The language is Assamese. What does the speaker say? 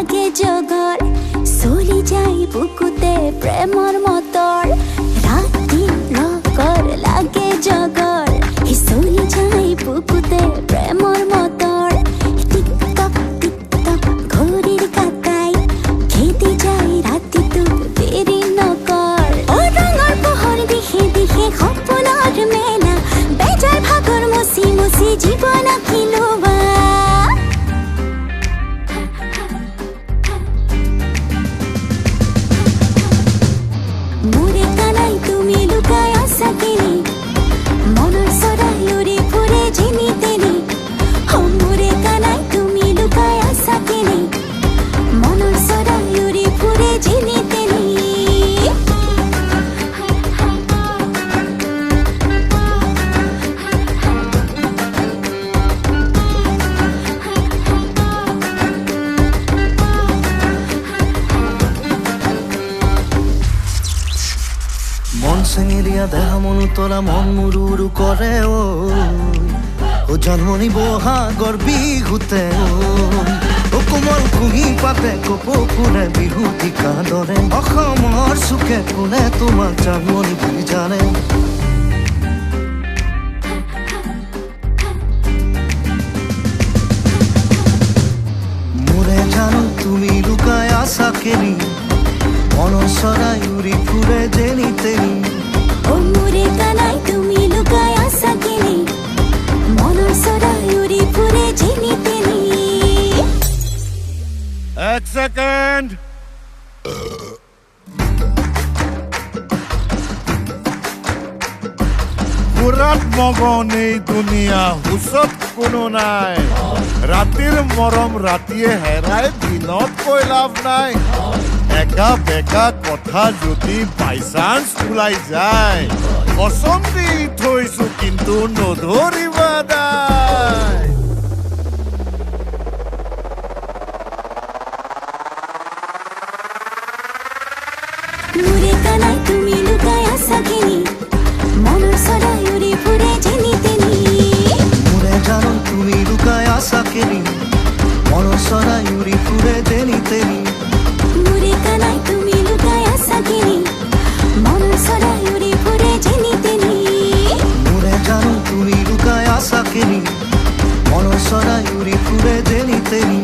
লাগে জগৰ চলি যাই বুকুতে প্ৰেমৰ মতৰ ৰাতি লগৰ লাগে জগৰ চলি যাই বুকুতে প্ৰেমৰ মতৰ টিক টক ঘড়ীৰ কাটাই খেদি যাই ৰাতিটো দেৰি নকৰ ৰঙৰ পোহৰ দিশে দিশে সপোনৰ মেলা বেজাৰ ভাগৰ মচি মচি জীৱন আঁকিলোৱা মোৰে কানাই তুমি লুকাই আছা কেনে মনৰ চৰাই উৰি ফুৰে যেনি তেনি মোৰে কানাই তুমি লুকাই আছা কেনে মনৰ চৰাই উৰি ফুৰে যেনি তেনি মন চেঙেলীয়া দেহা মনো তৰা মন মুৰুৰু কৰে ও জন্মনি বহাগৰ বিহুতে ও কোমল কুঁহি পাতে কপৌ ফুলে বিহুতি কাঁদৰে অসমৰ চুকে কোনে তোমাক জন্মনি বুলি জানে মোৰে জানো তুমি লুকাই আছা কেনি মনৰ চৰাই উৰি ফুৰে যেনি তেনি মোৰে কানাই তুমি লুকাই আছা কেনে মনৰ চৰাই উৰি ফুৰে যেনি তেনি এক সেকেন্ড পুৰাত মগন এই দুনিয়া হুচত কোনো নাই ৰাতিৰ মৰম ৰাতিয়ে হেৰাই দিনত কৈ লাভ নাই একা বেকা কথা যদি বাই চান্স ওলাই যায় কসম দি থৈছো কিন্তু নধৰিবা দাই মোৰে কানাই তুমি লুকাই আছা কেনে মনৰ চৰাই উৰি ফুৰে যেনি তেনি মোৰে জানো তুমি লুকাই আছা কেনি মনৰ চৰাই উৰি ফুৰে যেনি তেনি মোৰে কানাই তুমি লুকাই আছা কেনে মনৰ চৰাই উৰি ফুৰে যেনি তেনি মোৰে জানো তুমি লুকাই আছা কেনি মনৰ চৰাই উৰি ফুৰে যেনি তেনি